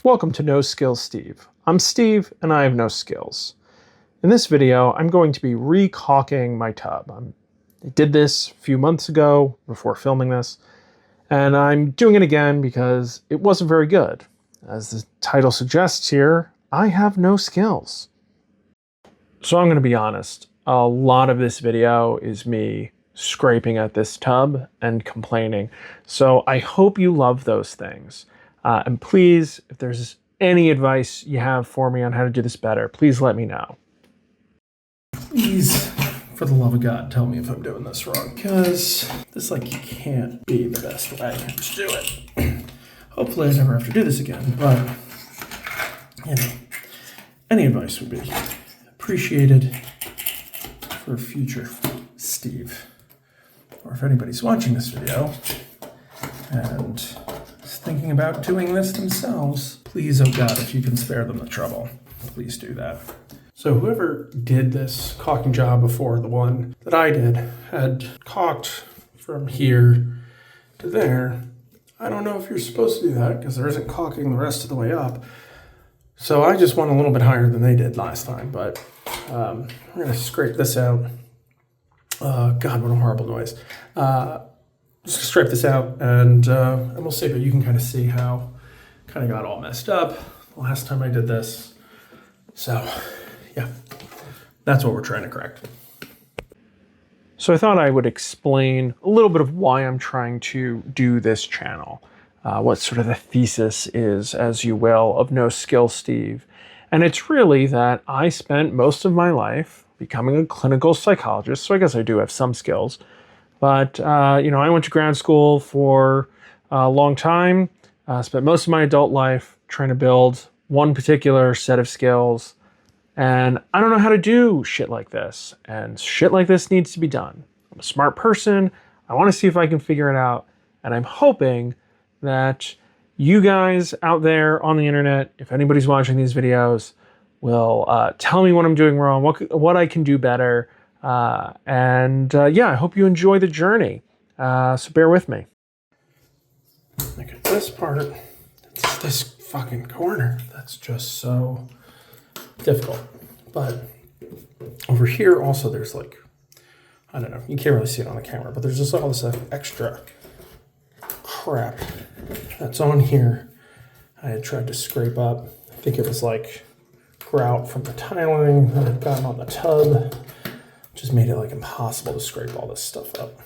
Welcome to No Skills Steve. I'm Steve and I have no skills. In this video, I'm going to be re-caulking my tub. I did this a few months ago before filming this, and I'm doing it again because it wasn't very good. As the title suggests here, I have no skills. So I'm going to be honest, a lot of this video is me scraping at this tub and complaining. So I hope you love those things. And please, if there's any advice you have for me on how to do this better, please let me know. Please, for the love of God, tell me if I'm doing this wrong, because this can't be the best way to do it. Hopefully I never have to do this again, but, you know, any advice would be appreciated for future Steve. Or if anybody's watching this video and is thinking about doing this themselves, please, oh God, if you can spare them the trouble, please do that. So whoever did this caulking job before the one that I did had caulked from here to there. I don't know if you're supposed to do that because there isn't caulking the rest of the way up. So I just went a little bit higher than they did last time, but we're gonna scrape this out. God, what a horrible noise. Just scrape this out and we'll see, but you can kind of see how kind of got all messed up the last time I did this. So yeah, that's what we're trying to correct. So I thought I would explain a little bit of why I'm trying to do this channel. What sort of the thesis is, as you will, of No Skills Steve. And it's really that I spent most of my life becoming a clinical psychologist, so I guess I do have some skills. But, you know, I went to grad school for a long time, spent most of my adult life trying to build one particular set of skills. And I don't know how to do shit like this. And shit like this needs to be done. I'm a smart person. I want to see if I can figure it out. And I'm hoping that you guys out there on the internet, if anybody's watching these videos, will tell me what I'm doing wrong, what I can do better. Yeah, I hope you enjoy the journey. So bear with me. Look at this part. It's this fucking corner that's just so difficult. But over here also there's like, I don't know, you can't really see it on the camera, but there's just all this extra crap that's on here. I had tried to scrape up. I think it was like grout from the tiling that had gotten on the tub. Just made it like impossible to scrape all this stuff up.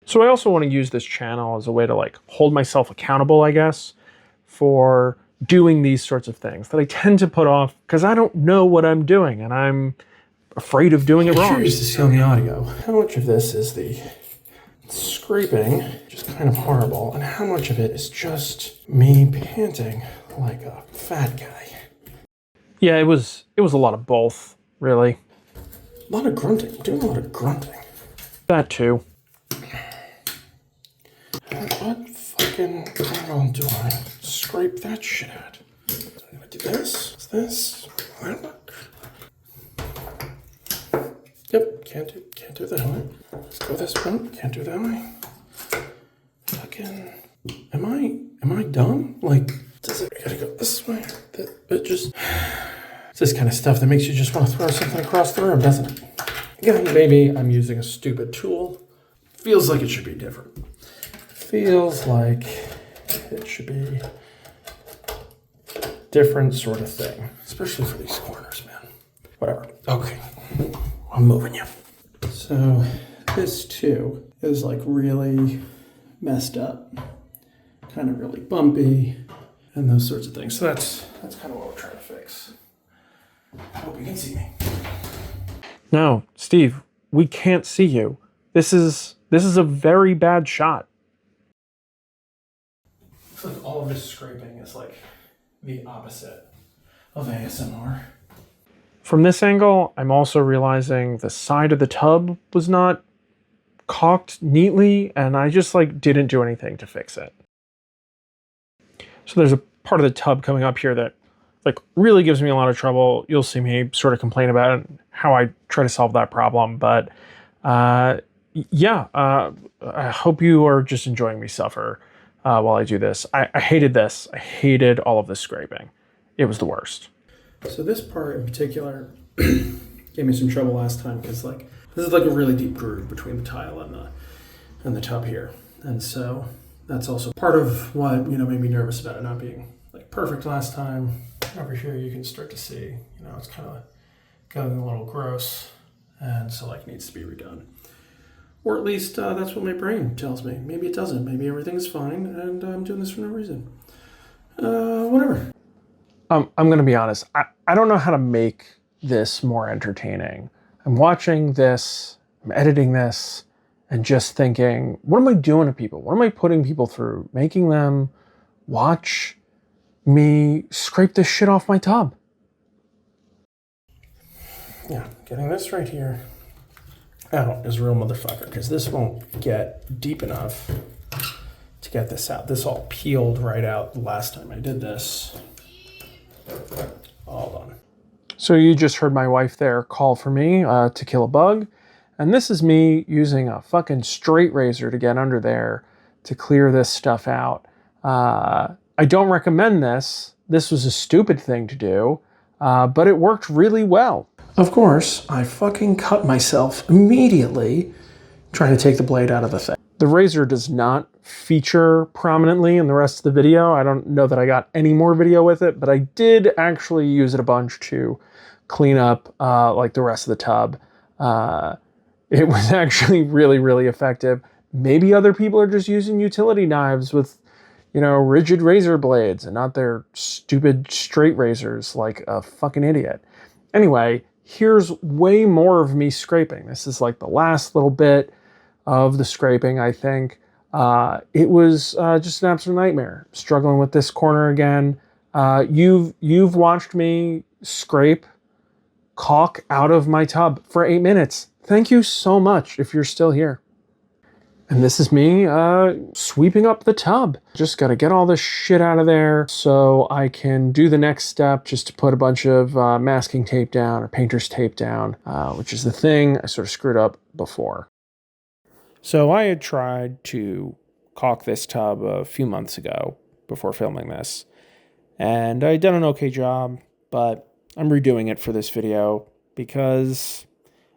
So I also want to use this channel as a way to like hold myself accountable, I guess, for doing these sorts of things that I tend to put off because I don't know what I'm doing and I'm afraid of doing it wrong. I'm curious to see on the audio how much of this is the scraping, just kind of horrible, and how much of it is just me panting like a fat guy. Yeah, it was a lot of both, really. A lot of grunting. I'm doing a lot of grunting. That too. What fucking angle do I scrape that shit at? I'm gonna do this. Is this? That work? Yep, can't do that way. Let's go this way. Can't do that way. Fucking, am I dumb? Like, does it gotta go this way? It just, it's this kind of stuff that makes you just want to throw something across the room, doesn't it? Yeah, maybe I'm using a stupid tool. Feels like it should be different. Feels like it should be different sort of thing, especially for these corners, man. Whatever. Okay, I'm moving you. So this too is like really messed up, kind of really bumpy, and those sorts of things. So that's kind of what we're trying to fix. I hope you can see me. No, Steve, we can't see you. This is a very bad shot. I feel like all of this scraping is like the opposite of ASMR. From this angle, I'm also realizing the side of the tub was not caulked neatly, and I just like didn't do anything to fix it. So there's a part of the tub coming up here that like really gives me a lot of trouble. You'll see me sort of complain about it, how I try to solve that problem. But I hope you are just enjoying me suffer while I do this. I hated this. I hated all of this scraping. It was the worst. So this part in particular gave me some trouble last time because like this is like a really deep groove between the tile and the tub here, and so that's also part of what made me nervous about it not being like perfect last time. Over here you can start to see it's kind of going a little gross, and so like needs to be redone, or at least that's what my brain tells me. Maybe it doesn't. Maybe everything's fine, and I'm doing this for no reason. Whatever. I'm going to be honest. I don't know how to make this more entertaining. I'm watching this, I'm editing this, and just thinking, what am I doing to people? What am I putting people through? Making them watch me scrape this shit off my tub. Yeah, getting this right here out is a real motherfucker, because this won't get deep enough to get this out. This all peeled right out the last time I did this. All done. So you just heard my wife there call for me to kill a bug. And this is me using a fucking straight razor to get under there to clear this stuff out. I don't recommend this. This was a stupid thing to do, but it worked really well. Of course, I fucking cut myself immediately trying to take the blade out of the thing. The razor does not feature prominently in the rest of the video. I don't know that I got any more video with it, but I did actually use it a bunch to clean up like the rest of the tub. It was actually really, really effective. Maybe other people are just using utility knives with, rigid razor blades and not their stupid straight razors like a fucking idiot. Anyway, here's way more of me scraping. This is like the last little bit of the scraping, I think. It was just an absolute nightmare. Struggling with this corner again. You've watched me scrape caulk out of my tub for 8 minutes. Thank you so much if you're still here. And this is me sweeping up the tub. Just got to get all this shit out of there so I can do the next step, just to put a bunch of masking tape down or painter's tape down, which is the thing I sort of screwed up before. So I had tried to caulk this tub a few months ago before filming this, and I did an okay job, but I'm redoing it for this video because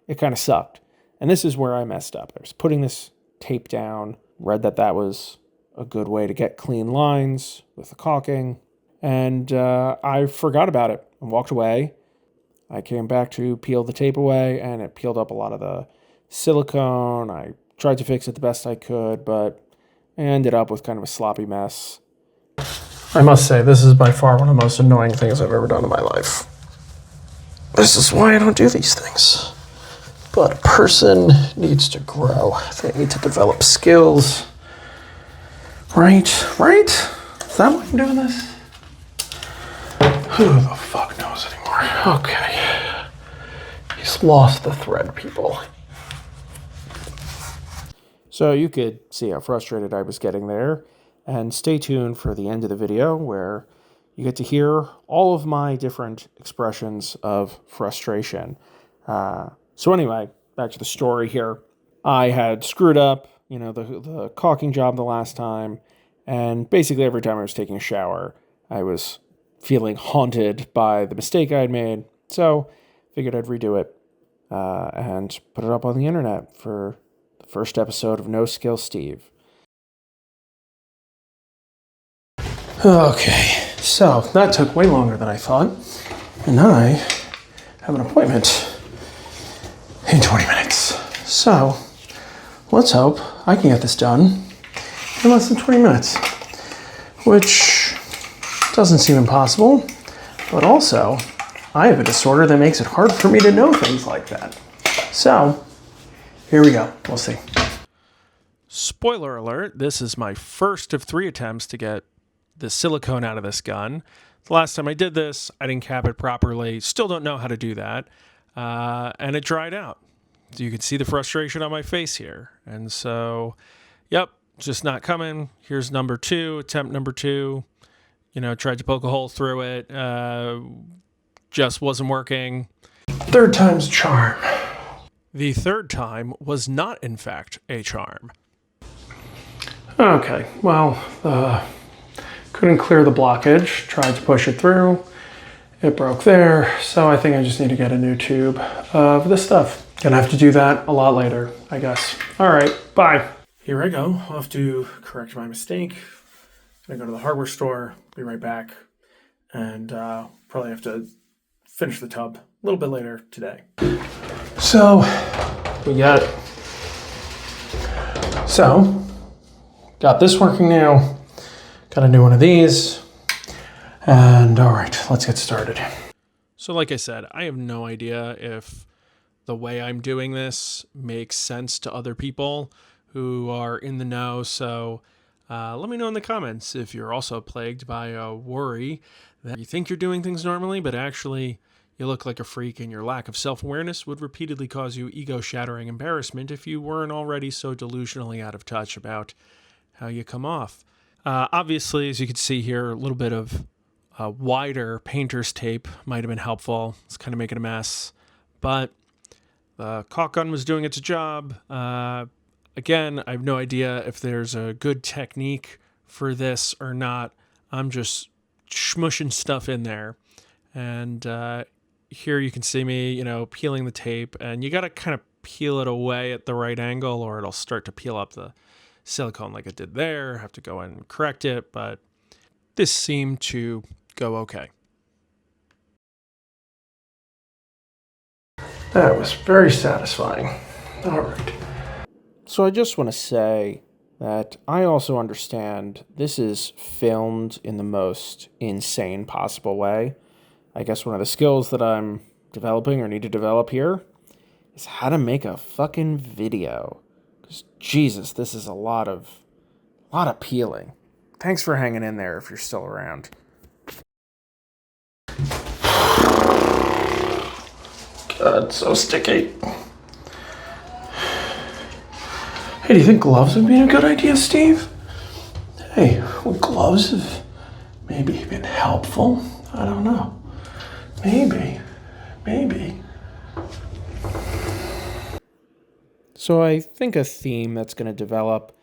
it kind of sucked. And this is where I messed up. I was putting this tape down, read that was a good way to get clean lines with the caulking, and I forgot about it and walked away. I came back to peel the tape away, and it peeled up a lot of the silicone. I tried to fix it the best I could, but I ended up with kind of a sloppy mess. I must say, this is by far one of the most annoying things I've ever done in my life. This is why I don't do these things. But a person needs to grow. They need to develop skills. Right? Right? Is that why I'm doing this? Who the fuck knows anymore? Okay. He's lost the thread, people. So you could see how frustrated I was getting there, and stay tuned for the end of the video where you get to hear all of my different expressions of frustration. So anyway, back to the story here. I had screwed up, the caulking job the last time, and basically every time I was taking a shower, I was feeling haunted by the mistake I had made. So figured I'd redo it and put it up on the internet for first episode of No Skill Steve. Okay, so that took way longer than I thought, and I have an appointment in 20 minutes. So let's hope I can get this done in less than 20 minutes, which doesn't seem impossible, but also I have a disorder that makes it hard for me to know things like that. So here we go. We'll see. Spoiler alert, this is my first of 3 attempts to get the silicone out of this gun. The last time I did this, I didn't cap it properly. Still don't know how to do that. And it dried out. You can see the frustration on my face here. And so, yep, just not coming. Here's number 2, attempt number 2. Tried to poke a hole through it. Just wasn't working. Third time's a charm. The third time was not, in fact, a charm. Okay, well, couldn't clear the blockage. Tried to push it through. It broke there, so I think I just need to get a new tube of this stuff. Gonna have to do that a lot later, I guess. All right, bye. Here I go. I'll have to correct my mistake. Gonna go to the hardware store, be right back, and probably have to finish the tub a little bit later today. So, got this working now. Got a new one of these. And all right, let's get started. So like I said, I have no idea if the way I'm doing this makes sense to other people who are in the know. So let me know in the comments if you're also plagued by a worry that you think you're doing things normally, but actually you look like a freak, and your lack of self-awareness would repeatedly cause you ego-shattering embarrassment if you weren't already so delusionally out of touch about how you come off. Obviously, as you can see here, a little bit of wider painter's tape might have been helpful. It's kind of making a mess, but the caulk gun was doing its job. Again, I have no idea if there's a good technique for this or not. I'm just smushing stuff in there. And here you can see me, peeling the tape, and you got to kind of peel it away at the right angle or it'll start to peel up the silicone like it did there. Have to go in and correct it, but this seemed to go okay. That was very satisfying. All right. So I just want to say that I also understand this is filmed in the most insane possible way. I guess one of the skills that I'm developing or need to develop here is how to make a fucking video. Because Jesus, this is a lot of peeling. Thanks for hanging in there if you're still around. God, so sticky. Hey, do you think gloves would be a good idea, Steve? Hey, would gloves have maybe been helpful? I don't know. Maybe. So I think a theme that's going to develop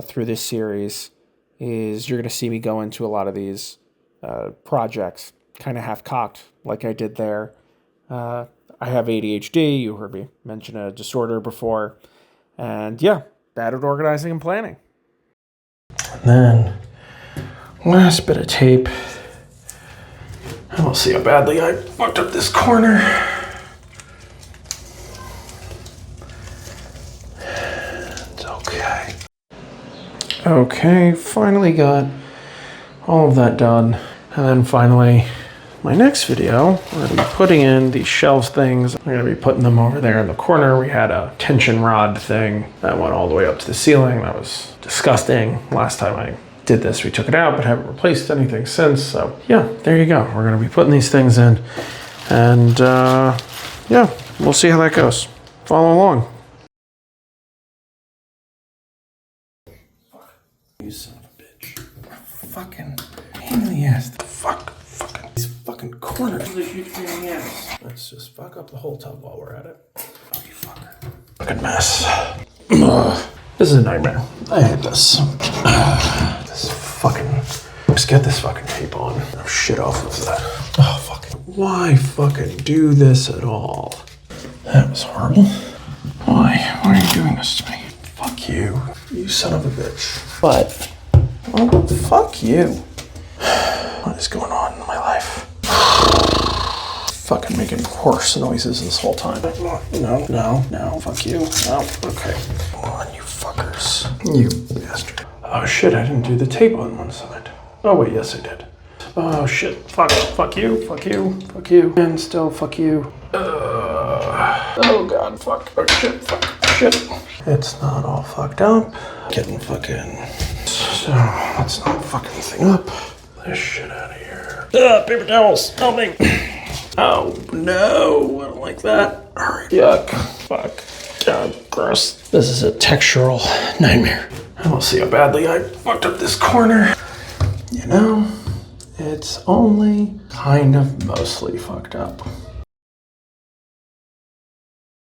through this series is you're going to see me go into a lot of these projects, kind of half-cocked, like I did there. I have ADHD. You heard me mention a disorder before. And yeah, bad at organizing and planning. And then, last bit of tape. And we'll see how badly I fucked up this corner. It's okay. Okay, finally got all of that done. And then finally, my next video, we're going to be putting in these shelves things. I'm going to be putting them over there in the corner. We had a tension rod thing that went all the way up to the ceiling. That was disgusting. Last time I did this, we took it out, but haven't replaced anything since. So yeah, there you go. We're going to be putting these things in. And yeah, we'll see how that goes. Follow along. You son of a bitch. Fucking pain in the ass. These fucking corners. Let's just fuck up the whole tub while we're at it. Oh, you fucker. Fucking mess. Ugh. This is a nightmare. I hate this. This fucking... Just get this fucking tape on. Oh, shit off of that. Oh, fuck. Why fucking do this at all? That was horrible. Why? Why are you doing this to me? Fuck you. You son of a bitch. But... well, fuck you. What is going on in my life? Fucking making horse noises this whole time. No, fuck you. No, okay. Come on, you fuckers. You bastard. Oh shit, I didn't do the tape on one side. Oh wait, yes I did. Oh shit, fuck you, and still fuck you. Oh god, fuck, oh shit. It's not all fucked up. Getting fucking... So, let's not fuck anything up. This shit out of here. Paper towels, help me. Oh no, I don't like that. Alright, yuck, fuck, god, gross. This is a textural nightmare. And we'll see how badly I fucked up this corner. You know, it's only kind of mostly fucked up.